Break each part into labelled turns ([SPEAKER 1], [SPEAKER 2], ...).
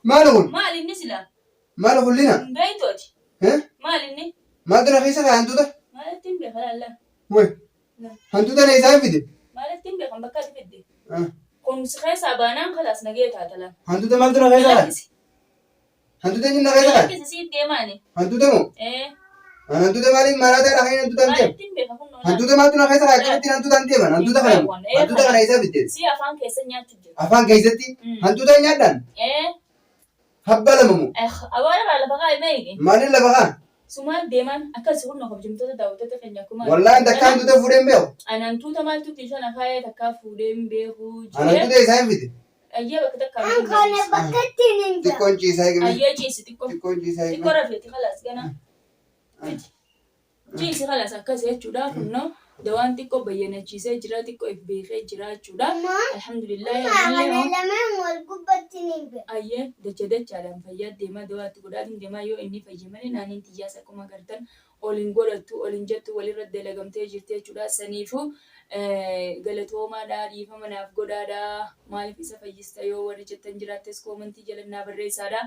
[SPEAKER 1] مالهم
[SPEAKER 2] maal inni sila
[SPEAKER 1] ماله كلنا
[SPEAKER 2] beeytooti
[SPEAKER 1] ها
[SPEAKER 2] maal inni
[SPEAKER 1] ما أدري خيسة هانتو ده
[SPEAKER 2] maalitti hin beekan alla
[SPEAKER 1] وين هانتو ده نيزان فيدي
[SPEAKER 2] maalitti hin beekan bakka ati fidde
[SPEAKER 1] ها
[SPEAKER 2] kun si keessaa baanaan kalaas nagee taatalan
[SPEAKER 1] هانتو ده ما أدري خيسة
[SPEAKER 2] lakkisi
[SPEAKER 1] هانتو ده جنة خيسة
[SPEAKER 2] lakkisi siit deemaani
[SPEAKER 1] هانتو ده مو أنا هانتو ده مالي مالا ده رخين هانتو ده أنتم
[SPEAKER 2] maalitti hin beekan kun
[SPEAKER 1] هانتو ده ما أدري خيسة كابتن هانتو ده أنتم هانتو ده خنم هانتو ده خنايسة فيدي
[SPEAKER 2] si afaan keessa nyaachuu jira
[SPEAKER 1] أفان كيستي هانتو ده نيادان هبلا ممو
[SPEAKER 2] awwaala lafa kaa meeyge
[SPEAKER 1] مالي لا بخان
[SPEAKER 2] sumaan deeman akkasi hunna kabajamtoota daawwattoota keenya kuma
[SPEAKER 1] والله أنت كان تو ده فورين بيو
[SPEAKER 2] anan tuuta maaltu tiishan akaayee takkaa fuudheen beekuu
[SPEAKER 1] أنا تو ده إسحاق فيدي
[SPEAKER 2] ayyee bakka takkaa
[SPEAKER 1] تكون شيء إسحاق كمان
[SPEAKER 2] ayyee ciisi xiqqoo
[SPEAKER 1] تكون شيء إسحاق
[SPEAKER 2] xiqqoo rafeeti kalaas gana ciisi kalaas akkas jechuudha kunno dawaan xiqqoo bayyanachiisee jira xiqqoo if beekee jira jechuudha alhamdulillahi ayyee dachaadhaan fayyaa deemaa dawaatti godhaatiin deemaa yoo inni fayyamanii naaniin xiyyaasa akkuma agartan oliin godhattu oliin jettu walirra dalagamtee jirti jechuudha saniifuu galatoomaadhaa dhiifama naaf godhaadhaa maaliif isa fayyista yoo warri jettan jiraattes koomentii jalannaa barreessaadha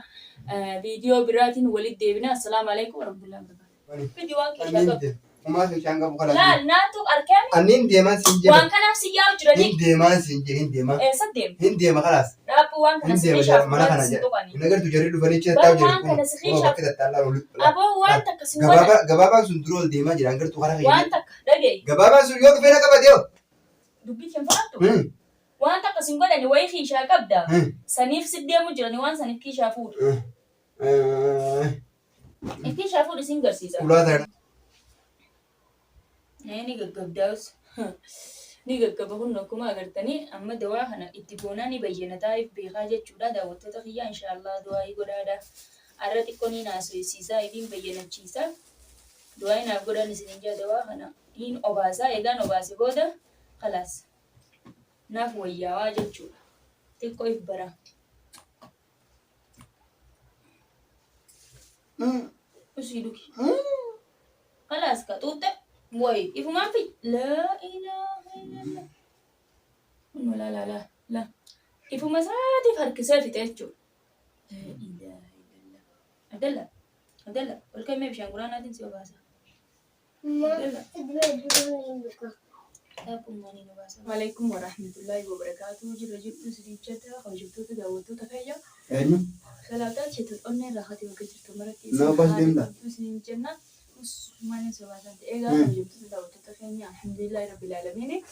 [SPEAKER 2] viidiyoo biraatiin walitti deebina assalaamu alaikum warahmatullahi wabarakatuh fidii waan keessaa
[SPEAKER 1] وما في شان قبل خلاص
[SPEAKER 2] laal naatu arkeemi
[SPEAKER 1] أنين ديما سنجي
[SPEAKER 2] waan kanaaf si yaa'u jiranii
[SPEAKER 1] هين ديما سنجي هين ديما
[SPEAKER 2] eessa deemu
[SPEAKER 1] هين ديما خلاص
[SPEAKER 2] dhaabbii waan kana
[SPEAKER 1] هين
[SPEAKER 2] si
[SPEAKER 1] ديما
[SPEAKER 2] keeshaaf
[SPEAKER 1] ما أنا
[SPEAKER 2] waan si
[SPEAKER 1] خنا
[SPEAKER 2] tuqanii
[SPEAKER 1] نقدر تجري له فريق
[SPEAKER 2] Bal
[SPEAKER 1] تاو جري
[SPEAKER 2] waan kana si
[SPEAKER 1] كم
[SPEAKER 2] keeshaaf
[SPEAKER 1] كده تلا ولا
[SPEAKER 2] aboo waan takka si godha
[SPEAKER 1] جبابا سندرول ديما جري أنقر تخارج
[SPEAKER 2] waan takka dhagee
[SPEAKER 1] جبابا سندرول فينا كبديو
[SPEAKER 2] dubbii kee fa'aatu waan takka si godhani wayii kiishaa qabda saniif si deemu jirani waan saniif kiishaa fuudhu kiishaa fuudhu sin garsiisa
[SPEAKER 1] ولا ده
[SPEAKER 2] ni gaggabdaa'us ni gaggaba kun akkuma agartanii amma dawaa kana itti boonaa ni bayyana taa'eef beekaa jechuudha daawwattoota kiyyaa inshaallah du'aa godhaadha arra xiqqoo ni naasooyisiisaa ifiin bayyanachiisa du'aa naaf godhan isinin jaa dawaa kana hin obaasaa eegaan obaase booda kalaas naaf wayyaawaa jechuudha xiqqoo if bara usii dhugi kalaas ka xuuxxe way ifumaan fi laa ilaaha illallah kun la ifuma isaatiif harkisee fixe jechuudha laa ilaaha illallah abdalla ol kamee bishaan quraanaatiin si obaasa Waalaikum warahmatullahi wabarakatuh. Jirra jirtu sirichata hojjettoota daawwattoota fayyaa. Salaataa jechuun onnee raahati bakka jirtu maratti siin jenna. Maaliin sobaasan ta'ee gaafa hojjettoota daawwattoota fayyaa alhamdulillahi rabbil aalamiin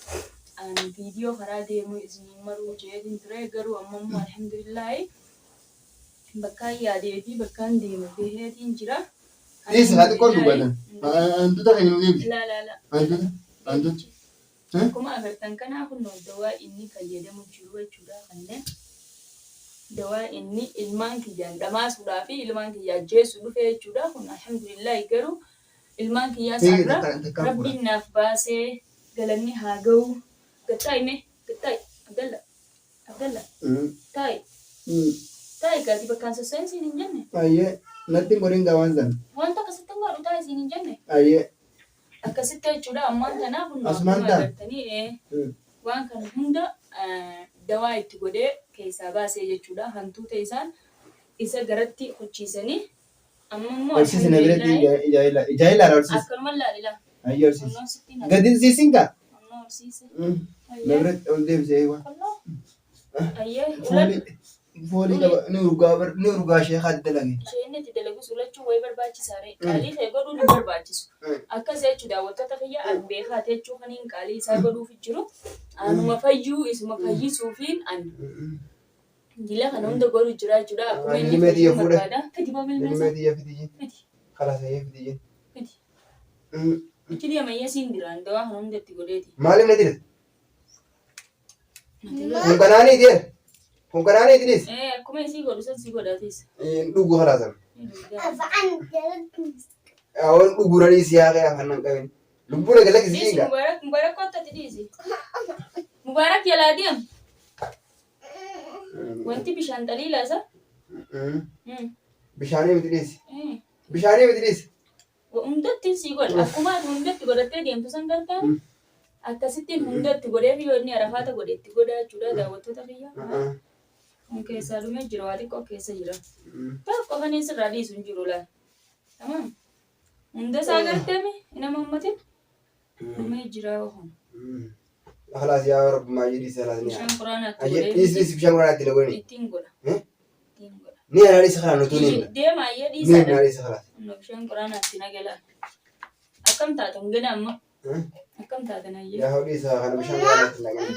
[SPEAKER 2] viidiyoo karaa deemuu isiniin maruu jeetiin ture garuu ammoo alhamdulillahi bakkaan yaadee fi bakkaan deemu beekeetiin jira.
[SPEAKER 1] Isa haati qoon dubbatan. Hantuuta kan hin deemne.
[SPEAKER 2] La.
[SPEAKER 1] Hantuuta.
[SPEAKER 2] Akkuma agartan kanaa kun dawaa inni fayyadamu jiru jechuudha kanneen dawaa inni ilmaan kiyyaan dhamaasuudhaa fi ilmaan kiyyaa ajjeessu dhufe jechuudha kun alhamdulillahi garuu ilmaan kiyyaa sarara rabbiin naaf baasee galanni haa ga'u gattaa'ime abdalla taa'i gaatii bakkaan sosseen siin hin jenne.
[SPEAKER 1] Ayyee natti godhin gaawwan sana.
[SPEAKER 2] Wanta akkasitti godhu taa'i siin hin jenne.
[SPEAKER 1] Ayyee.
[SPEAKER 2] Akkasitti jechuudha ammaan kanaaf
[SPEAKER 1] Asumaan
[SPEAKER 2] agartanii waan kana hunda dawaa itti godhee keessaa baasee jechuudha hantuuta isaan isa garatti hochiisanii amma immoo
[SPEAKER 1] horsiisina biratti ijaayila horsiisa.
[SPEAKER 2] akkanuma laalila
[SPEAKER 1] Ayyee horsiisa. Gadi horsiisin kaa?
[SPEAKER 2] horsiise
[SPEAKER 1] Nabirratti ol deebisee waa.
[SPEAKER 2] ayyee
[SPEAKER 1] Foolii qaba ni urgaa ishee haati dalage.
[SPEAKER 2] isheen itti dalagus ulachuu wayii barbaachisaare qaalii ta'e godhuu ni barbaachisu akkas jechuu daawwattoota fayyaa an beekaate jechuu kaniin qaalii isaa godhuuf jiru anuma fayyuu isuma fayyisuufiin an dila kana hunda godhu jira jechuudha akkuma inni fayyuu barbaada fidi maamilmeessa fidi
[SPEAKER 1] Kalasee fidi.
[SPEAKER 2] itti deemayyee siin biraan dawaa kana hunda itti godheeti
[SPEAKER 1] Maaliif na dira? Kunkanaanii dira. Kunkanaanii diris.
[SPEAKER 2] akkuma isii godhu san si godhatis
[SPEAKER 1] Dhuguu kalaasan. Awwan dhuguranii siyaaqee afaan nan qabin. Lubbuun eegala
[SPEAKER 2] Disi
[SPEAKER 1] kisiinga.
[SPEAKER 2] mubarak kottati disi. Mubarak jalaa deem. Wanti bishaan xaliilaa isa?
[SPEAKER 1] Bishaanii miti dhisi. Bishaanii miti dhisi.
[SPEAKER 2] Hundatti si godha. Akkuma hundatti godhattee deemtu san gargaaru. Akkasittiin hundatti godhee fi yoo inni arafaata godhe itti godha jechuudha daawwattoota fayyaa. keessa dhume jira waa xiqqoo keessa jira. Tokko kan isa irraa dhiisu hin jiru laal. Tamam. Hunda isaa garteemi nama ummatiin dhume jira waan.
[SPEAKER 1] خلاص يا رب ما يجي سهلة
[SPEAKER 2] Bishaan quraanaatti
[SPEAKER 1] أجي إيش بيشان قرأت تلقوني
[SPEAKER 2] ittiin godha. Ittiin godha.
[SPEAKER 1] ني أنا ليس خلاص نتوني
[SPEAKER 2] Deema ayyee
[SPEAKER 1] ني
[SPEAKER 2] dhiisaadha.
[SPEAKER 1] أنا ليس خلاص
[SPEAKER 2] Bishaan quraanaatti nagala. Akkam taatan gana amma. Akkam taatan ayyee.
[SPEAKER 1] يا هو ليس خلاص بيشان قرأت تلقوني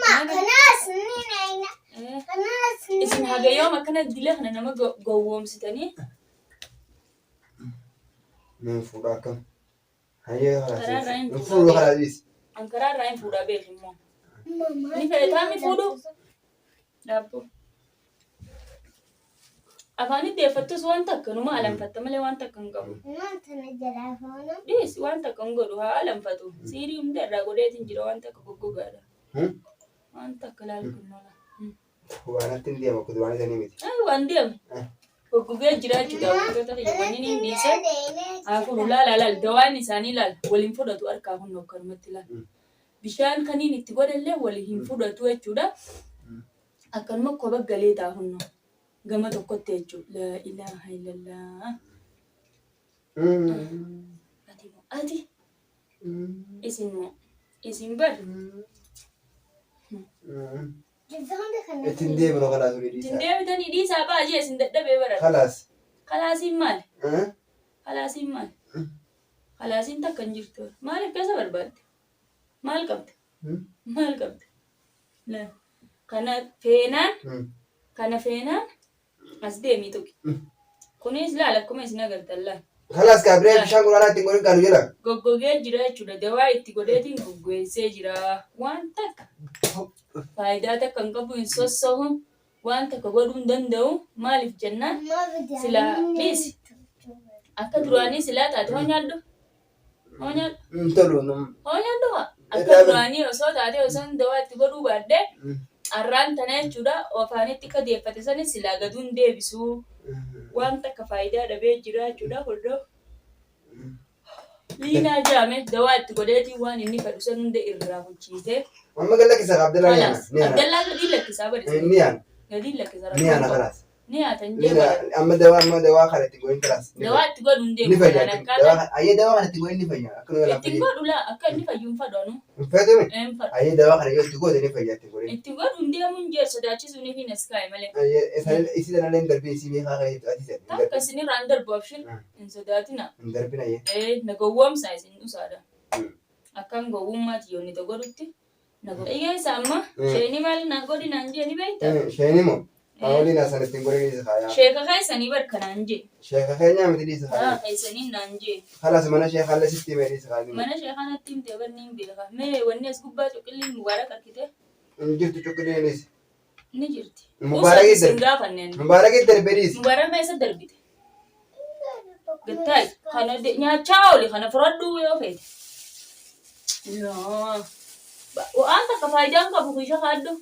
[SPEAKER 2] Isin hagayoom akkana dila kana nama gowwoomsitanii
[SPEAKER 1] من فوقكم هيا
[SPEAKER 2] Karaa
[SPEAKER 1] خلاص
[SPEAKER 2] irraa hin
[SPEAKER 1] من
[SPEAKER 2] fuudhaa
[SPEAKER 1] فوق
[SPEAKER 2] beeku.
[SPEAKER 1] خلاص ليس
[SPEAKER 2] Ankaraa irraa hin fuudhaa beeku immoo. Ni fedhataa mi fuudhu? Daabboo. Afaanitti deeffattus waan takka numa alanfatta malee waan takka hin qabu. Dhiis waan takka hin godhu haa alanfatu. Siirii hunda irraa godheetiin jira waan takka goggogaadha. Waan takka laalu kunnola.
[SPEAKER 1] وأنا تندي أما كنت وأنا تاني ميت
[SPEAKER 2] Waan deemu. Goggogee jira jechuudha. Wantoota fayyadamanii ni dhiise. Hafuuru laal dawaan isaanii laal waliin fudhatu harkaa hunnoo akkanumatti laal. Bishaan kaniin itti godhallee waliin fudhatu jechuudha. Akkanuma koba galee ta'a hunnoo. Gama tokkotti jechuudha. La ilaaha illallah. Ati isin bar.
[SPEAKER 1] تندي منو خلاص وليدي
[SPEAKER 2] Deebitanii dhiisaa baay'ee isin dadhabee bara.
[SPEAKER 1] خلاص
[SPEAKER 2] Kalaasiin maali? Kalaasiin maali? Kalaasiin takka hin jirtu. Maaliif keessa barbaadde? Maal qabde? Maal qabde? Kana feenaan as deemii tuqi. Kunis laal akkuma isin agartan laal.
[SPEAKER 1] خلاص كابريل بيشان قرأت تقولين قالوا يلا
[SPEAKER 2] Goggogee jira jechuudha. Dawaa itti godheetiin goggogsee jira. Waan takka faayidaa takka hin qabu hin sossoohu. Waan takka godhuu hin danda'u. Maaliif jennaan? Silaa dhiisi. Akka duraanii silaa taate hoo nyaaddu? Hoo nyaaddu?
[SPEAKER 1] تلو
[SPEAKER 2] Hoo nyaaddu haa? Akka duraanii osoo taate osoo dawaa itti godhuu baadde arraan tana jechuudha. Afaanitti akka deeffate sanis silaa gaduun deebisuu. Waan takka faayidaa dhabee jira jechuudha. Hordoo. Liinaa jaame dawaa itti godheetiin waan inni fedhu san hunda irraa bulchiisee.
[SPEAKER 1] أما قال لك إذا عبد الله نيانا
[SPEAKER 2] Abdallaa gadii lakkisaa barreessa.
[SPEAKER 1] نيانا
[SPEAKER 2] Gadii lakkisa
[SPEAKER 1] نيانا خلاص
[SPEAKER 2] Ni haatan jechuudha.
[SPEAKER 1] نيانا أما دواء خلاص تقولين خلاص
[SPEAKER 2] Dawaa itti godhu hin deemu.
[SPEAKER 1] نفيا
[SPEAKER 2] Akkaataa
[SPEAKER 1] دواء أي دواء خلاص taqooyin ni fayyaa. Akka nuyi
[SPEAKER 2] ittiin godhu laa akka inni fayyuun fadhoonu.
[SPEAKER 1] hin fayyadame.
[SPEAKER 2] Een fadhu.
[SPEAKER 1] Ayyee dawaa kana yoo itti goote ni fayyaa itti godhe.
[SPEAKER 2] Itti godhuun deemuun jee sodaachisuun fi nas kaa'e malee.
[SPEAKER 1] Ayyee isi sanallee hin darbin isii beekaa kan itti ati
[SPEAKER 2] Takka isinirraa hin darbu abshir hin sodaatina.
[SPEAKER 1] hin darbin ayyee.
[SPEAKER 2] Na gowwoomsaa isin dhusaadha. Akkan gowwummaati yoonni ta godhutti. Eeyyesa amma sheenii maal na godhi naan jee ni beektaa?
[SPEAKER 1] Sheenii moo? Haawolii na san ittiin godhe dhiisa kaayaa.
[SPEAKER 2] Sheeka keessanii barka naan jee.
[SPEAKER 1] Sheeka keenyaa miti dhiisa kaayaa.
[SPEAKER 2] Keessanii naan jee.
[SPEAKER 1] Halas mana sheekaallee sitti himee dhiisa kaayaa.
[SPEAKER 2] Mana sheekaanatti himtee barni hin beeka. Mee wanni as gubbaa cuqilliin mubaarak argite?
[SPEAKER 1] Hin jirtu cuqqiliinis.
[SPEAKER 2] Ni jirti.
[SPEAKER 1] Mubaarak
[SPEAKER 2] Usa isin gaafanneen.
[SPEAKER 1] Mubaarak darbee dhiisa.
[SPEAKER 2] Mubaarak keessa darbite. Gattaay kana nyaachaa ooli kana fudhadhuu yoo feete. Waan takka faayidaan qabu kuisha kaaddu.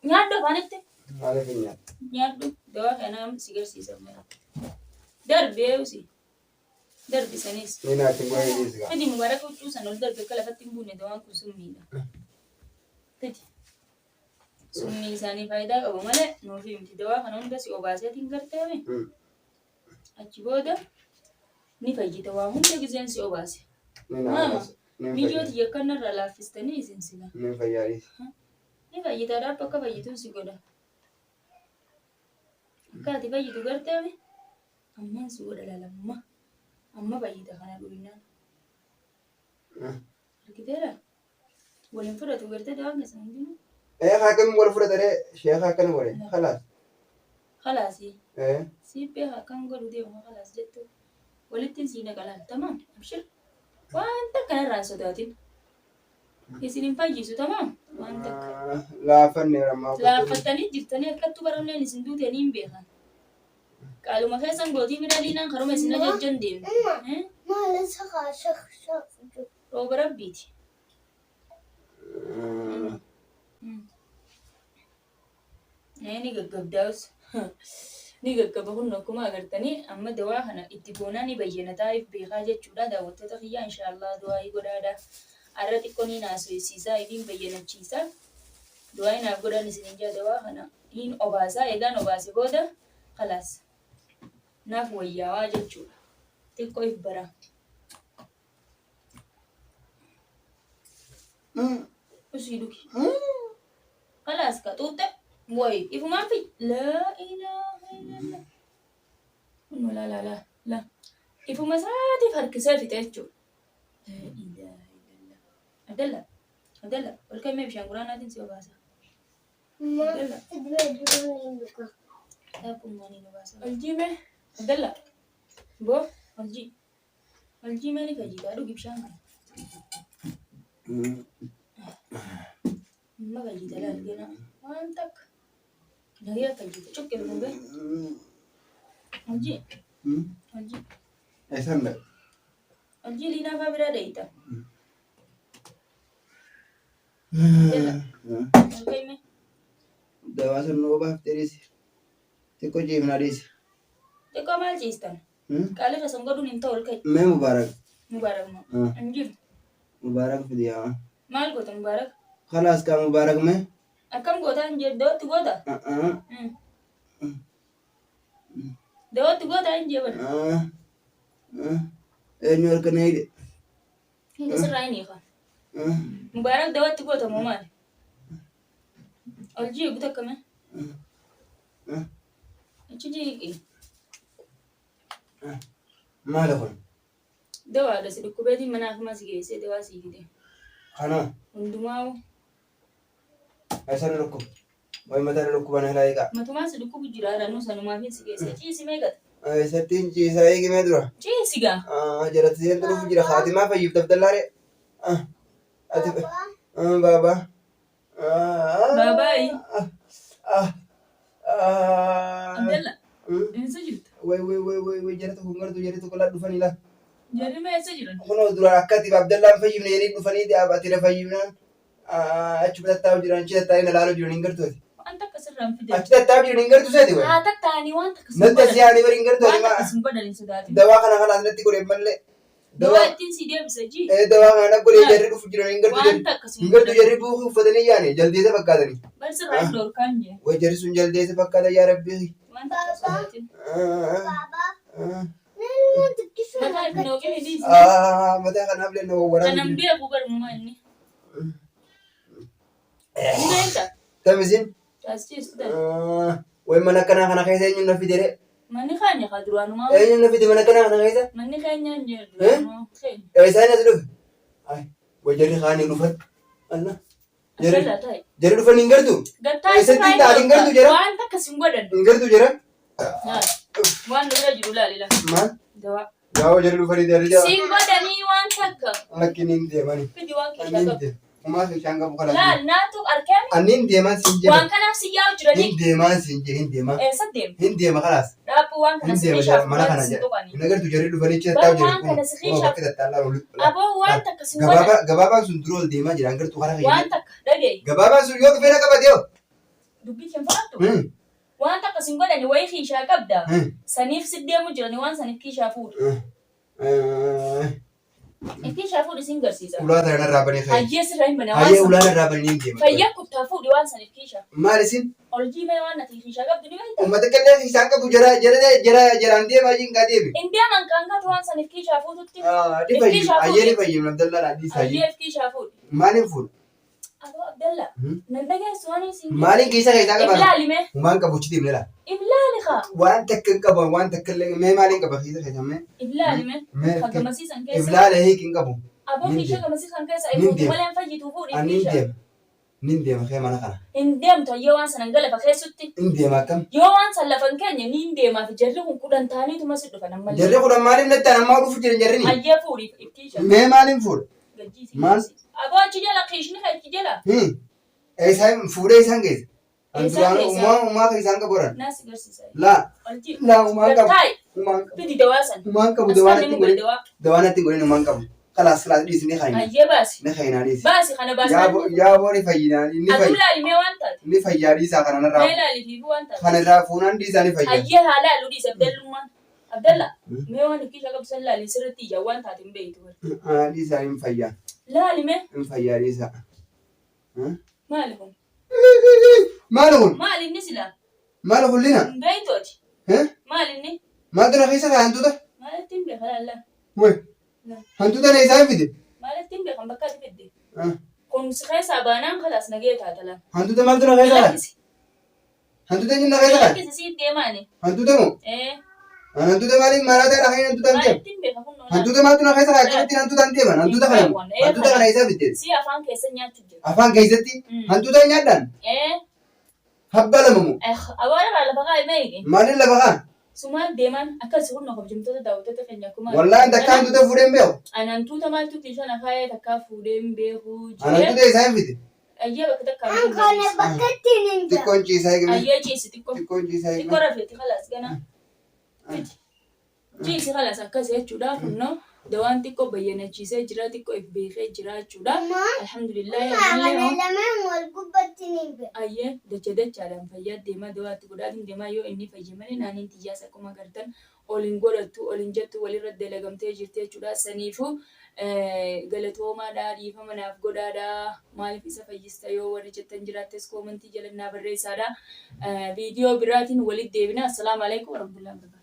[SPEAKER 2] Nyaaddu afaanitti.
[SPEAKER 1] Maaliif hin nyaatu?
[SPEAKER 2] Nyaaddu dawaa kanaa si garsiisa. Darbee usi. Darbisanis.
[SPEAKER 1] Ni naatti hin godhe dhiisa kaa.
[SPEAKER 2] Fidi mubaarak huccuu san ol darbe akka lafatti hin buune dawaan kun summiidha. Fidi. Summii isaanii faayidaa qabu malee nuufi miti dawaa kana hunda si obaaseetiin garteeme. Achi booda ni fayyita waa hunda gizeen si obaase. Maama biyyooti yakkanarra laaffistanii isin sila.
[SPEAKER 1] Ni fayyaadhiis.
[SPEAKER 2] Ni fayyitaadhaaf akka fayyituun si godha. Akka ati fayyitu garteeme ammaan si godha lalamma. Amma fayyita kana dhulinaan. Argiteera? Waliin fudhatu gartee dawaan keessan hundinuu.
[SPEAKER 1] Haakami wal fudhatanii sheeka akkana godhe. Khalaas.
[SPEAKER 2] Khalaasii. Sibbee akkan godhu deemu khalaas jettu. Walittiin sii naqalaan tamaam abshir. Wanta kanarraan sodaatin. Isin hin fayyisu tamaam. Waan takka.
[SPEAKER 1] Laaffanne rammaa.
[SPEAKER 2] Laaffattanii jirtanii akkattuu baramneen isin duutanii hin beekan. Qaaluma keessan gootii midhaadinaan karuma isin ajajjan deemu.
[SPEAKER 3] Maal sakaa shaq.
[SPEAKER 2] Rooba rabbiiti. Ni gaggabdaa'us. Ni gaggaba kun akkuma agartanii amma dawaa kana itti boonaa ni bayyana taa'eef beekaa jechuudha. Daawwattoota kiyyaa inshaallah dawaa godhaadha. Arra xiqqoo ni naasoo isiisaa ifiin bayyanachiisa. Dawaa inaaf godhan isin hin jaa dawaa kana in obasa egan obase boda khalas naf wayyawa jechuudha xiqqoo if bara usiduki khalas ka tutte way ifumaan fi la ilaha illallah la ifuma saatiif harkisee fite jechuudha la ilaha illallah adalla walqaymee bishaan quraanaatiin si obaasa aljime adalla bo aljime ni fajita dhugi bishaan kana ma fajita lalgena waan takka nagaya fajita chokkee dhufe alji
[SPEAKER 1] Esanda.
[SPEAKER 2] alji liinaa faa biraa dheeyita walqaymee
[SPEAKER 1] Dawaa sannoo baafteeris. Xiqqoo jeemnaa dhiisi.
[SPEAKER 2] xiqqoo maal ciistan qaalii rasan godhuun hin ta'u olka'e
[SPEAKER 1] Mee mubaarak.
[SPEAKER 2] mubaarak moo injiru
[SPEAKER 1] Mubaarak fidiyaa.
[SPEAKER 2] maal goota mubaarak
[SPEAKER 1] Khalaas kaa mubaarak mee.
[SPEAKER 2] akkam goota hin jedhu dawatti goota dawatti goota hin jeeban
[SPEAKER 1] Eenyu harka na hidhe.
[SPEAKER 2] hin sirraa hin hiika mubaarak dawatti goota moo maali oljii eegu takka mee achi jiiqi
[SPEAKER 1] Maali kun?
[SPEAKER 2] dawaadha si dhukkubeetiin manaaf mas geessee dawaa sii fide
[SPEAKER 1] Kanaa.
[SPEAKER 2] hundumaawu
[SPEAKER 1] Eessan dhukkub. Wayi mataan dhukkuban helaa eegaa.
[SPEAKER 2] matumaa si dhukkubu jira ranuu sanumaafin si geessee ciisi meeqata
[SPEAKER 1] Eessattiin ciisaa eegimee dura.
[SPEAKER 2] ciisi gaa
[SPEAKER 1] Jalatti seentu dhufu jira. Haatimaa fayyif dafdallaare. Ati baabaa.
[SPEAKER 2] baabaayi abdalla eessa jirta
[SPEAKER 1] Way jara tokko gartuu jarri tokko laa dhufanii laa.
[SPEAKER 2] jarri ma eessa jiran
[SPEAKER 1] Kunoo dura akkati Abdallaan fayyifne jedhanii dhufanii ati na fayyifnaan achi tattaa'u jiran achi tattaa'ee na laaluu jiran hin gartuuti.
[SPEAKER 2] waan takka sirraan fide
[SPEAKER 1] Achi tattaa'u jiran hin gartuu seeti wayi.
[SPEAKER 2] haa tattaa'anii waan takka
[SPEAKER 1] Natti asii aanee bari hin gartuuti
[SPEAKER 2] waan
[SPEAKER 1] maa.
[SPEAKER 2] takka sin godhan hin sodaatin
[SPEAKER 1] Dawaa kana kanaas natti godhe malee.
[SPEAKER 2] dawaa ittiin si deebisa jii
[SPEAKER 1] Dawaa kana godhee jarri dhufu jiran hin gartuu
[SPEAKER 2] waan
[SPEAKER 1] jarri.
[SPEAKER 2] takka sin
[SPEAKER 1] Hin gartuu
[SPEAKER 2] godhan
[SPEAKER 1] jarri buukii uffatanii yaane jaldeessa fakkaatanii.
[SPEAKER 2] bal sirraa hin dhoorkaan jee
[SPEAKER 1] Way jarri sun jaldeessa fakkaata yaa rabbii.
[SPEAKER 2] waan takka sodaatin mataa itti nooqin hidhiisi
[SPEAKER 1] Mataa kanaaf illee na wawwaraatu
[SPEAKER 2] kanan
[SPEAKER 1] jira.
[SPEAKER 2] beeku garummaa inni ni beekta
[SPEAKER 1] Tamisiin.
[SPEAKER 2] taasisu tan
[SPEAKER 1] Way mana akkanaa kana keessa eenyuun na fide ree?
[SPEAKER 2] manni keenya ka duraanumaa
[SPEAKER 1] Eenyuun na fide mana akkanaa kana keessa?
[SPEAKER 2] manni keenya hin jiru duraanumaa keenya
[SPEAKER 1] Eessaan as dhufe? Way jarri kaanii dhufan. Allah.
[SPEAKER 2] asirraa ta'e
[SPEAKER 1] Jarri dhufan hin gartuu?
[SPEAKER 2] gattaa
[SPEAKER 1] Eessatti taa'anii hin gartuu jira?
[SPEAKER 2] waan takka sin godhan
[SPEAKER 1] Hin gartuu jira?
[SPEAKER 2] waan nurra jiru laalila
[SPEAKER 1] Maal?
[SPEAKER 2] dawaa
[SPEAKER 1] Gaafa jarri dhufanii jarri jaa.
[SPEAKER 2] sin godhanii waan takka
[SPEAKER 1] Lakkiin hin deemani.
[SPEAKER 2] fidi waan
[SPEAKER 1] Ani
[SPEAKER 2] keessa
[SPEAKER 1] hin
[SPEAKER 2] qabu
[SPEAKER 1] deemu. Umaa fi ishaan qabu kana.
[SPEAKER 2] laal naatu arkeemi
[SPEAKER 1] Ani hin deemaa siin jedha.
[SPEAKER 2] waan kanaaf si yaa'u jiranii
[SPEAKER 1] Hin deemaa siin jedha hin deemaa.
[SPEAKER 2] eessa deemu
[SPEAKER 1] Hin deema kalaas.
[SPEAKER 2] dhaabbuu waan kana
[SPEAKER 1] Hin
[SPEAKER 2] si
[SPEAKER 1] deema
[SPEAKER 2] xiishaaf
[SPEAKER 1] mana kana
[SPEAKER 2] si
[SPEAKER 1] jedha.
[SPEAKER 2] tuqanii
[SPEAKER 1] Hin agartu jarri dhufanii achi tattaa'u jiru.
[SPEAKER 2] waan kana si xiishaaf
[SPEAKER 1] Bakki tattaa'aa oolu.
[SPEAKER 2] aboo waan takka sin godhan
[SPEAKER 1] Gabaabaan sun dura ol deemaa jira. Agartu karaa
[SPEAKER 2] waan
[SPEAKER 1] fayyadamu.
[SPEAKER 2] takka dhagee
[SPEAKER 1] Gabaabaan sun yoo dhufee na qabate yoo.
[SPEAKER 2] dubbii kan fa'aatu waan takka sin godhani wayii kiishaa qabda saniif si deemu jirani waan saniif kiishaa fuudhu kiishaa fuudhu sin garsiisa
[SPEAKER 1] Ulaa tana irraa banee fayyadamu.
[SPEAKER 2] hayyee sirraa hin bane
[SPEAKER 1] Hayyee
[SPEAKER 2] waan
[SPEAKER 1] ulaa irraa banee hin deema.
[SPEAKER 2] fayyaa kuttaa fuudhi waan saniif kiishaa
[SPEAKER 1] Maal isin?
[SPEAKER 2] oljii mee waan ati kiishaa qabdu ni beektaa
[SPEAKER 1] Uummata qallee isaan qabu jaraan deemaa jiin gaa deebi.
[SPEAKER 2] indiyaa manqaanqatu waan saniif kiishaa fuudhutti
[SPEAKER 1] Ni fayyadamu. Hayyee ni fayyadamu. Abdallaan adii fayyadamu.
[SPEAKER 2] hayyeef kiishaa fuudhi
[SPEAKER 1] Maaliin fuudhu?
[SPEAKER 2] aboo abdalla nan dhageessu waan isin
[SPEAKER 1] Maaliin keessa keessaa qaba?
[SPEAKER 2] iblaalime
[SPEAKER 1] Humaan qabu chitii himnela.
[SPEAKER 2] iblaali kaa
[SPEAKER 1] Waan takka hin qabu waan takka illee mee maaliin qaba keessa keessaa mee?
[SPEAKER 2] iblaalime
[SPEAKER 1] Mee
[SPEAKER 2] hagamasiisan keessa
[SPEAKER 1] iblaala hiik hin qabu.
[SPEAKER 2] aboo
[SPEAKER 1] Nin
[SPEAKER 2] kiishaa
[SPEAKER 1] deema.
[SPEAKER 2] gamasiisan keessa
[SPEAKER 1] Nin
[SPEAKER 2] ifuutu
[SPEAKER 1] deema.
[SPEAKER 2] malee fayyitu fuudhi
[SPEAKER 1] Ani hin
[SPEAKER 2] kiishaa
[SPEAKER 1] deema. Nin deema kee mana kana.
[SPEAKER 2] hin deemtu hayyee waan sanan galafa keessutti
[SPEAKER 1] Hin deema akkam?
[SPEAKER 2] yoo waan san lafan keenya ni hin deemaaf jarri kun kudhan ta'aniituma si dhufan ammallee
[SPEAKER 1] Jarri kudhan maaliif natti anammaa dhufu jiran jarri ni?
[SPEAKER 2] hayyee fuudhiif ibtiisha
[SPEAKER 1] Mee maaliin fuudha?
[SPEAKER 2] gajjiisi
[SPEAKER 1] Maal?
[SPEAKER 2] aboo achi jala kiishni ka achi jala
[SPEAKER 1] Isaan fuudhee isaan geessa.
[SPEAKER 2] Eessaan geessa?
[SPEAKER 1] Uumaa kan isaan qabu oran.
[SPEAKER 2] naasi garsiisa
[SPEAKER 1] Laa.
[SPEAKER 2] olji
[SPEAKER 1] Laa uumaan qabu.
[SPEAKER 2] gattaayi
[SPEAKER 1] Uumaan qabu.
[SPEAKER 2] fidi dawaa san
[SPEAKER 1] Uumaan qabu
[SPEAKER 2] asxaan
[SPEAKER 1] dawaan
[SPEAKER 2] ni
[SPEAKER 1] itti
[SPEAKER 2] mugal
[SPEAKER 1] godhin.
[SPEAKER 2] dawaa
[SPEAKER 1] Dawaan itti godhin uumaan qabu. Kalaas dhiisi ni fayyina.
[SPEAKER 2] hayyee baasi
[SPEAKER 1] Ni fayyina dhiisi.
[SPEAKER 2] baasi kana baasaan
[SPEAKER 1] Yaaboo ni fayyina. Ni
[SPEAKER 2] aduu
[SPEAKER 1] fayyina.
[SPEAKER 2] laalimee waan taate
[SPEAKER 1] Ni fayyaa dhiisaa kana narraa.
[SPEAKER 2] mee laalifiifi waan taate
[SPEAKER 1] Kana irraa fuunaan dhiisaa ni fayyaa.
[SPEAKER 2] hayyee haa laalu dhiisa abdallummaan abdalla mee waan kiisha qabsan laali sirriitti ija waan taate hin beektu
[SPEAKER 1] Dhiisaa hin fayyaa.
[SPEAKER 2] laalime
[SPEAKER 1] Hin fayyaa dhiisaa.
[SPEAKER 2] maali kun
[SPEAKER 1] مالهم
[SPEAKER 2] مال النسلة
[SPEAKER 1] ماله كلنا
[SPEAKER 2] بيتوتي
[SPEAKER 1] ها
[SPEAKER 2] مال الني
[SPEAKER 1] ما تنا خيسة أنتو ده
[SPEAKER 2] مال التنبي خلاص لا
[SPEAKER 1] وين
[SPEAKER 2] لا
[SPEAKER 1] أنتو ده نيسان في دي
[SPEAKER 2] مال التنبي خم بكات في الدي
[SPEAKER 1] ها
[SPEAKER 2] كون سخيس أبانا خلاص نجيت هذا
[SPEAKER 1] أنتو ده ما تنا خيسة أنتو ده جننا خيسة
[SPEAKER 2] كيس سيد ديماني
[SPEAKER 1] أنتو ده مو أنتو ده مالي مالا ده راحين أنتو ده
[SPEAKER 2] مال
[SPEAKER 1] أنتم
[SPEAKER 2] التنبي خفون
[SPEAKER 1] أنتو ده ما تنا خيسة كابتن أنتو ده أنتم أنتو ده خنم أنتو ده خنايسة في دي
[SPEAKER 2] سي أفان كيس نيات تجي
[SPEAKER 1] أفان كيستي أنتو ده نيادن هبلا ممو
[SPEAKER 2] أولا على بقى ميجي
[SPEAKER 1] مالي لا بقى
[SPEAKER 2] سما ديمان أكل سهول نخب جمتة داوتة تفني كمان
[SPEAKER 1] والله أنت كان أنتو ده فورين بيو
[SPEAKER 2] أنا أنتو تمال تكتشون أخايا تكافودين بيهو
[SPEAKER 1] أنا أنتو ده يساهم في دي
[SPEAKER 2] أيه بكتة
[SPEAKER 3] أنا
[SPEAKER 2] كامل
[SPEAKER 3] بكتي نينجا
[SPEAKER 1] تكون شيء كمان
[SPEAKER 2] أيه جيسي تكو
[SPEAKER 1] تكون شيء
[SPEAKER 2] تكو رفيتي خلاص جنا جيسي خلاص أكاسي هتشودا كنا دوان تكو بينا جيسي جرا تكو إفبيخي جرا تشودا الحمد لله
[SPEAKER 3] أنا
[SPEAKER 2] يا
[SPEAKER 3] لما والقبة نينجا
[SPEAKER 2] أيه دجاجة على فيا ديما دوات تقولين ديما يو إني فيجمني ناني تجاسا كما قرتن أولين قرتو أولين جتو ولي رد لقم تجرتي تشودا سنيفو galatooma dhiifama naaf godhaadha maaliif isa fayyista yoo warri jettan jiraattis koomentii jalannaa barreessaadha viidiyoo biraatiin walitti deebina assalaamu alaikum warahmatullahi wabarakatuh